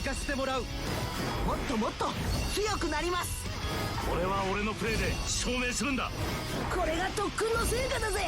行かせてもらう。もっともっと強くなります。これは俺のプレーで証明するんだ。これが特訓の成果だぜ。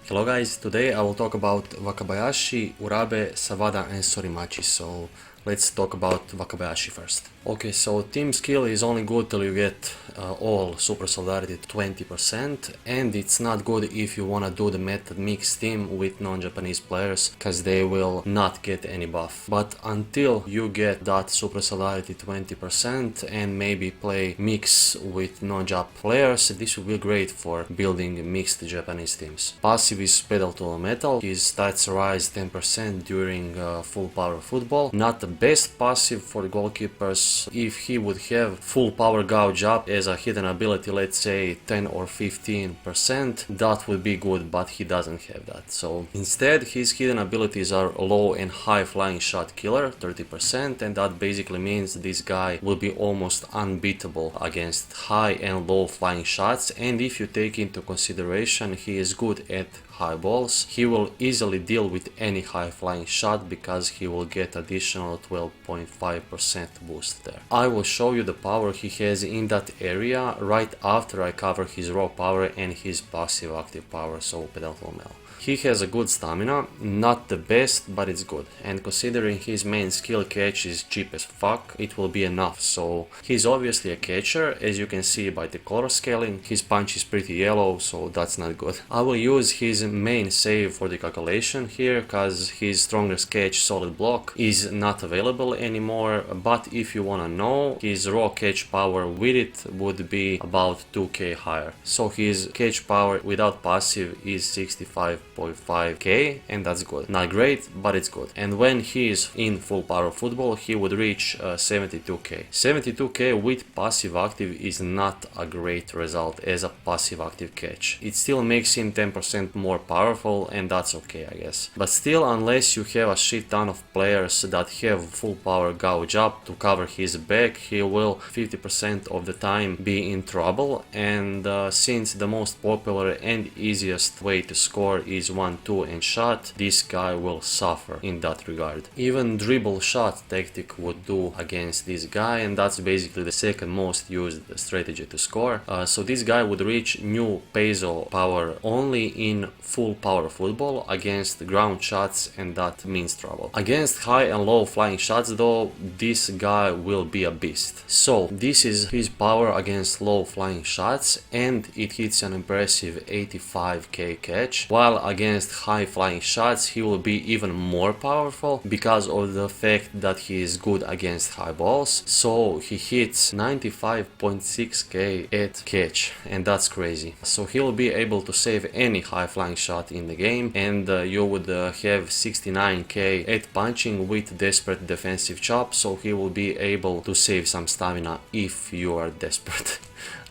Hello guys, today I will talk about Wakabayashi, Urabe, Sawada and Sorimachi, so let's talk about Wakabayashi first. Okay, so team skill is only good till you get all super solidarity 20%, and it's not good if you wanna do the method mix team with non-Japanese players, cause they will not get any buff. But until you get that super solidarity 20% and maybe play mix with non-Jap players, this will be great for building mixed Japanese teams. Passive is pedal to the metal, his stats rise 10% during full power football. Not the best passive for goalkeepers. If he would have full power gouge up as a hidden ability, let's say 10 or 15%, that would be good, but he doesn't have that. So instead his hidden abilities are low and high flying shot killer 30%, and that basically means this guy will be almost unbeatable against high and low flying shots. And if you take into consideration he is good at high balls, he will easily deal with any high flying shot because he will get additional 12.5% boost there. I will show you the power he has in that area right after I cover his raw power and his passive active power, so pedal to the metal. He has a good stamina, not the best, but it's good. And considering his main skill catch is cheap as fuck, it will be enough. So he's obviously a catcher, as you can see by the color scaling. His punch is pretty yellow, so that's not good. I will use his main save for the calculation here, cause his strongest catch solid block is not available anymore. But if you wanna know, his raw catch power with it would be about 2k higher. So his catch power without passive is 65.5k, and that's good. Not great, but it's good. And when he is in full power football, he would reach 72k. 72k with passive active is not a great result as a passive active catch. It still makes him 10% more powerful, and that's okay, I guess. But still, unless you have a shit ton of players that have full power gouge up to cover his back, he will 50% of the time be in trouble. And since the most popular and easiest way to score is 1-2 and shot, this guy will suffer in that regard. Even dribble shot tactic would do against this guy, and that's basically the second most used strategy to score. So this guy would reach new peso power only in full power football against ground shots, and that means trouble. Against high and low flying shots though, this guy will be a beast. So this is his power against low flying shots, and it hits an impressive 85k catch, while against high flying shots he will be even more powerful because of the fact that he is good against high balls. So he hits 95.6k at catch, and that's crazy. So he'll be able to save any high flying shot in the game, and you would have 69k at punching with desperate defensive chop, so he will be able to save some stamina if you are desperate.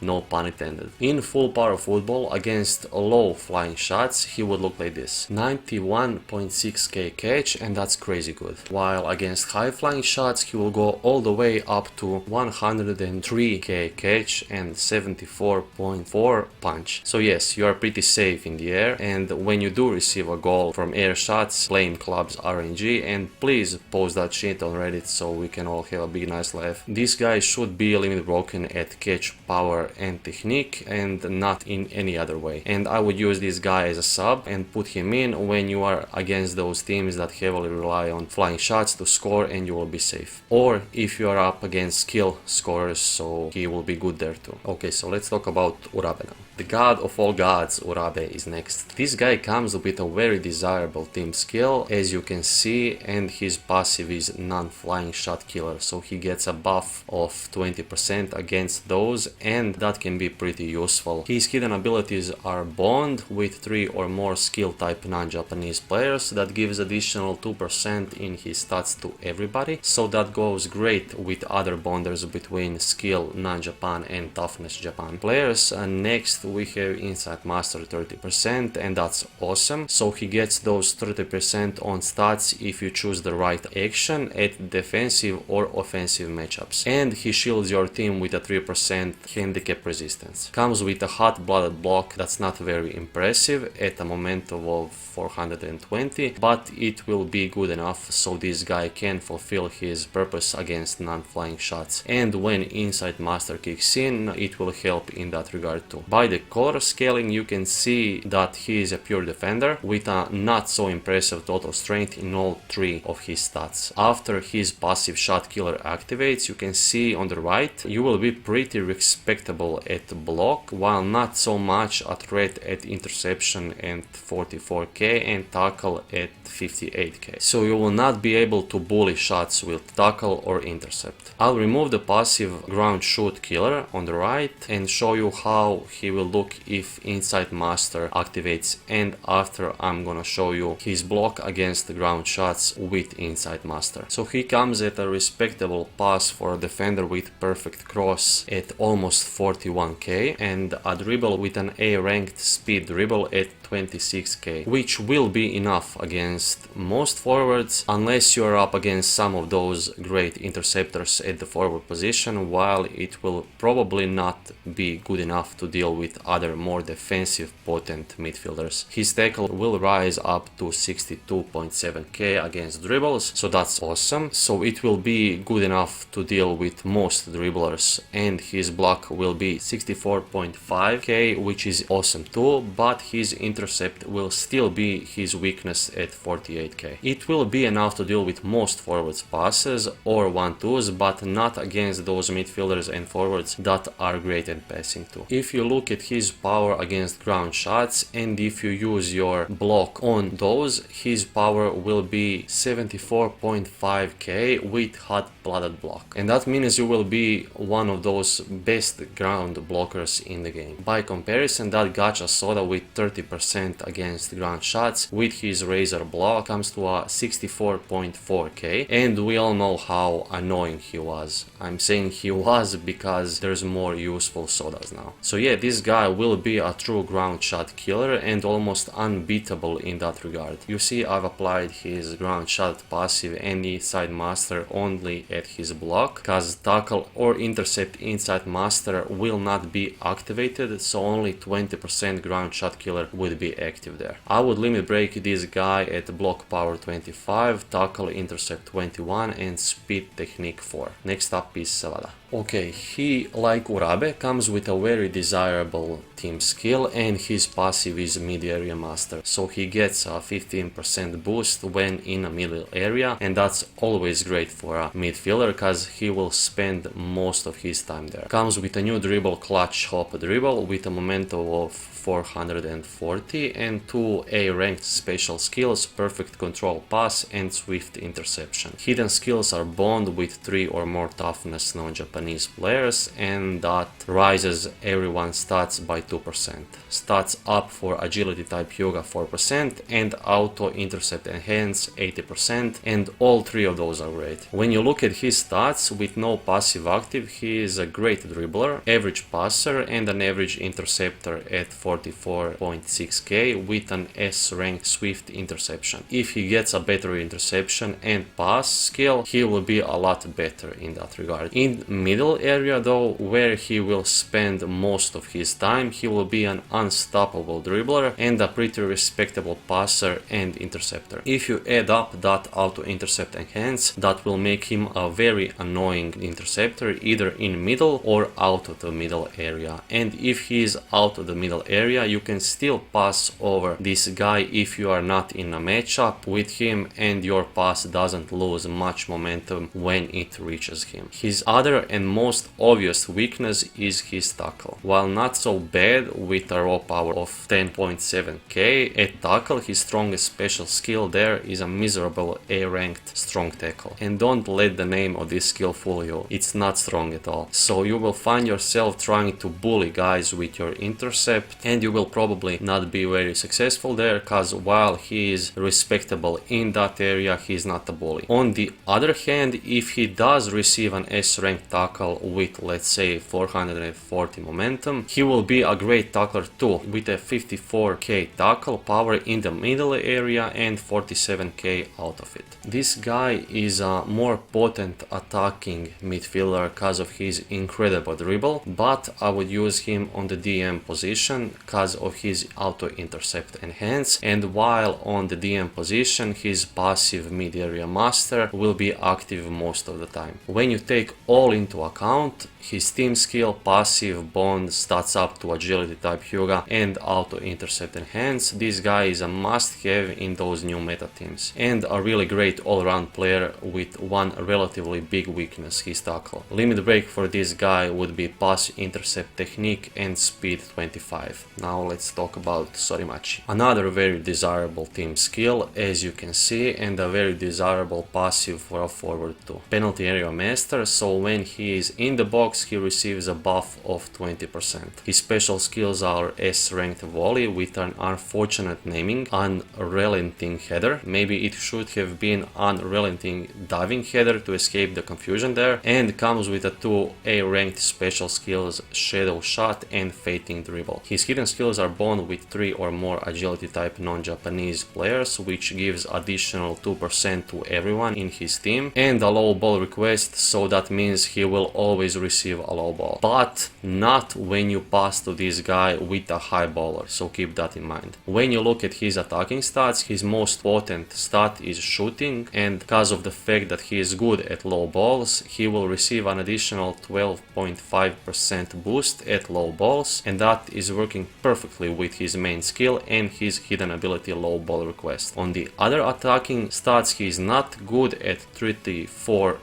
No pun intended. In full power football against low flying shots he would look like this: 91.6k catch, and that's crazy good. While against high flying shots he will go all the way up to 103k catch and 74.4 punch. So yes, you are pretty safe in the air, and when you do receive a goal from air shots, blame clubs RNG, and please post that shit on Reddit so we can all have a big nice laugh. This guy should be limit broken at catch, power and technique, and not in any other way. And I would use this guy as a sub and put him in when you are against those teams that heavily rely on flying shots to score, and you will be safe. Or if you are up against skill scorers, so he will be good there too. Okay, so let's talk about Urabe now. The god of all gods, Urabe, is next. This guy comes with a very desirable team skill, as you can see, and his passive is non-flying shot killer, so he gets a buff of 20% against those, and that can be pretty useful. His hidden abilities are bond with 3 or more skill type non-Japanese players, that gives additional 2% in his stats to everybody, so that goes great with other bonders between skill non-Japan and toughness Japan players. Next we have Insight Master 30%, and that's awesome. So he gets those 30% on stats if you choose the right action at defensive or offensive matchups. And he shields your team with a 3% handicap resistance. Comes with a hot-blooded block that's not very impressive at a momentum of 420, but it will be good enough so this guy can fulfill his purpose against non-flying shots. And when Insight Master kicks in, it will help in that regard too. By the color scaling, you can see that he is a pure defender with a not so impressive total strength in all three of his stats. After his passive shot killer activates, you can see on the right, you will be pretty respectable at block, while not so much a threat at interception at 44k and tackle at 58k. So you will not be able to bully shots with tackle or intercept. I'll remove the passive ground shoot killer on the right and show you how he will look if Insight Master activates, and after I'm gonna show you his block against the ground shots with Insight Master. So he comes at a respectable pass for a defender with perfect cross at almost 41k and a dribble with an A ranked speed dribble at 26k, which will be enough against most forwards unless you are up against some of those great interceptors at the forward position, while it will probably not be good enough to deal with other more defensive potent midfielders. His tackle will rise up to 62.7k against dribbles, so that's awesome. So it will be good enough to deal with most dribblers, and his block will be 64.5k, which is awesome too, but his intercept will still be his weakness at 48k. It will be enough to deal with most forwards passes or 1-2s, but not against those midfielders and forwards that are great at passing too. If you look at his power against ground shots and if you use your block on those, his power will be 74.5k with hot-blooded block. And that means you will be one of those best ground blockers in the game. By comparison, that gacha Sawada with 30% against ground shots with his razor block comes to a 64.4k, and we all know how annoying he was. I'm saying he was because there's more useful Sawadas now. So yeah, this guy will be a true ground shot killer and almost unbeatable in that regard. You see, I've applied his ground shot passive and Insight Master only at his block, cause tackle or intercept Insight Master will not be activated, so only 20% ground shot killer would be active there. I would limit break this guy at block power 25, tackle intercept 21 and speed technique 4. Next up is Sawada. Okay, he, like Urabe, comes with a very desirable team skill and his passive is mid-area master, so he gets a 15% boost when in a middle area, and that's always great for a midfielder cause he will spend most of his time there. Comes with a new dribble, clutch hop dribble with a momentum of 440 and 2 A ranked special skills, perfect control pass and swift interception. Hidden skills are bond with 3 or more toughness non-Japanese players, and that rises everyone's stats by 2%. Stats up for agility type yoga 4% and auto intercept enhance 80%, and all 3 of those are great. When you look at his stats with no passive active, he is a great dribbler, average passer and an average interceptor at 44.6k with an S ranked swift interception. If he gets a better interception and pass skill, he will be a lot better in that regard. In middle area though, where he will spend most of his time, he will be an unstoppable dribbler and a pretty respectable passer and interceptor. If you add up that auto intercept enhance, that will make him a very annoying interceptor either in middle or out of the middle area. And if he is out of the middle area, you can still pass over this guy if you are not in a matchup with him and your pass doesn't lose much momentum when it reaches him. His other and most obvious weakness is his tackle. While not so bad with a raw power of 10.7k at tackle, his strongest special skill there is a miserable A ranked strong tackle. And don't let the name of this skill fool you, it's not strong at all. So you will find yourself trying to bully guys with your intercept and you will probably not be very successful there, cause while he is respectable in that area, he is not a bully. On the other hand, if he does receive an S rank tackle tackle with, let's say, 440 momentum. He will be a great tackler too, with a 54k tackle power in the middle area and 47k out of it. This guy is a more potent attacking midfielder because of his incredible dribble, but I would use him on the DM position because of his auto intercept enhance, and while on the DM position his passive mid area master will be active most of the time. When you take all into account, his team skill, passive, bond, stats up to agility type Hyuga and auto intercept enhance, this guy is a must have in those new meta teams, and a really great all-round player with one relatively big weakness, his tackle. Limit break for this guy would be pass, intercept, technique and speed 25. Now let's talk about Sorimachi. Another very desirable team skill, as you can see, and a very desirable passive for a forward too. Penalty area master, so when he is in the box he receives a buff of 20%. His special skills are S-ranked volley with an unfortunate naming, unrelenting header. Maybe it should have been unrelenting diving header to escape the confusion there, and comes with a 2 A-ranked special skills shadow shot and fating dribble. His hidden skills are bound with 3 or more agility type non-Japanese players, which gives additional 2% to everyone in his team, and a low ball request, so that means he will always receive a low ball, but not when you pass to this guy with a high baller, so keep that in mind. When you look at his attacking stats, his most potent stat is shooting, and because of the fact that he is good at low balls, he will receive an additional 12.5% boost at low balls, and that is working perfectly with his main skill and his hidden ability low ball request. On the other attacking stats, he is not good at 34k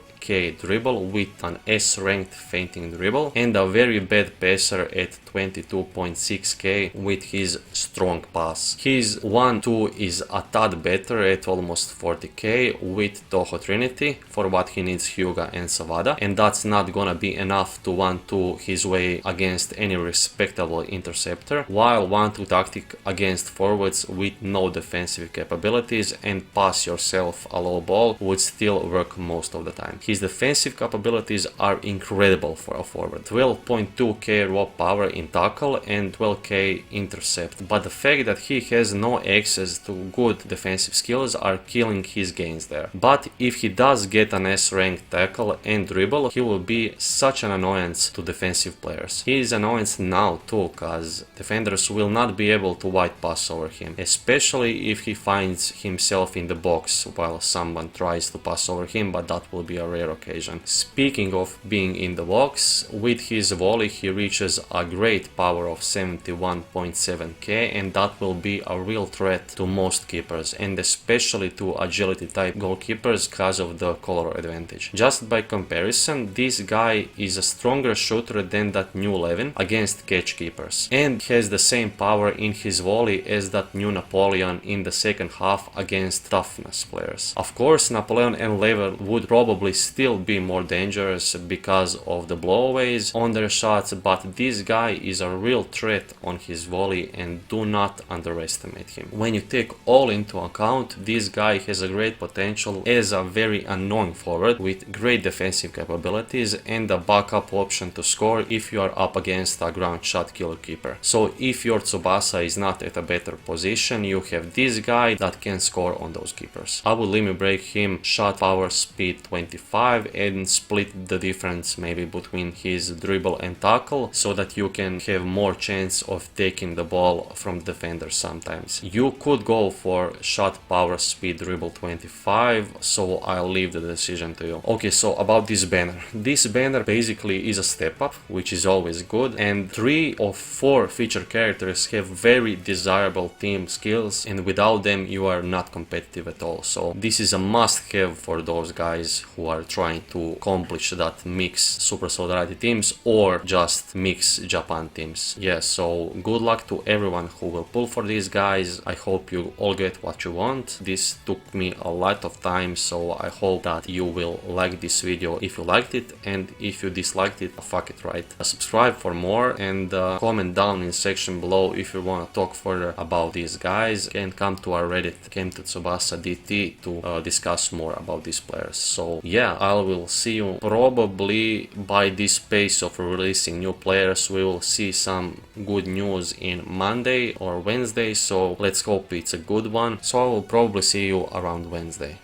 dribble with an S-ranked fainting dribble, and a very bad passer at 22.6k with his strong pass. His 1-2 is a tad better at almost 40k with Toho Trinity for what he needs Hyuga and Sawada, and that's not gonna be enough to 1-2 his way against any respectable interceptor, while 1-2 tactic against forwards with no defensive capabilities and pass yourself a low ball would still work most of the time. His defensive capabilities are incredible for a forward. 12.2k raw power in tackle and 12k intercept, but the fact that he has no access to good defensive skills are killing his gains there. But if he does get an S-ranked tackle and dribble, he will be such an annoyance to defensive players. He is annoyance now too, cause defenders will not be able to wide pass over him, especially if he finds himself in the box while someone tries to pass over him, but that will be a rare occasion. Speaking of being in the box, with his volley he reaches a great power of 71.7k, and that will be a real threat to most keepers, and especially to agility type goalkeepers because of the color advantage. Just by comparison, this guy is a stronger shooter than that new Levin against catch keepers, and has the same power in his volley as that new Napoleon in the second half against toughness players. Of course, Napoleon and Levin would probably still be more dangerous because of the blowaways on their shots, but this guy is a real threat on his volley, and do not underestimate him. When you take all into account, this guy has a great potential as a very annoying forward with great defensive capabilities and a backup option to score if you are up against a ground shot killer keeper. So if your Tsubasa is not at a better position, you have this guy that can score on those keepers. I would limit break him shot power speed 25 and split the difference maybe between his dribble and tackle, so that you can have more chance of taking the ball from defenders sometimes. You could go for shot power speed dribble 25, so I'll leave the decision to you. Okay, so about this banner. This banner basically is a step up, which is always good, and 3 of 4 feature characters have very desirable team skills, and without them you are not competitive at all. So this is a must have for those guys who are trying to accomplish that mix Super Solidarity teams or just mix Japan teams. Yeah, so good luck to everyone who will pull for these guys. I hope you all get what you want. This took me a lot of time, so I hope that you will like this video if you liked it, and if you disliked it, fuck it, right? Subscribe for more, and comment down in section below if you want to talk further about these guys, and come to our Reddit, came to Tsubasa DT, to discuss more about these players. So yeah, I will see you probably by this pace of releasing new players. We will see some good news in Monday or Wednesday, so let's hope it's a good one. So I will probably see you around Wednesday.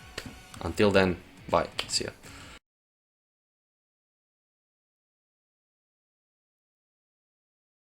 Until then, bye, see ya.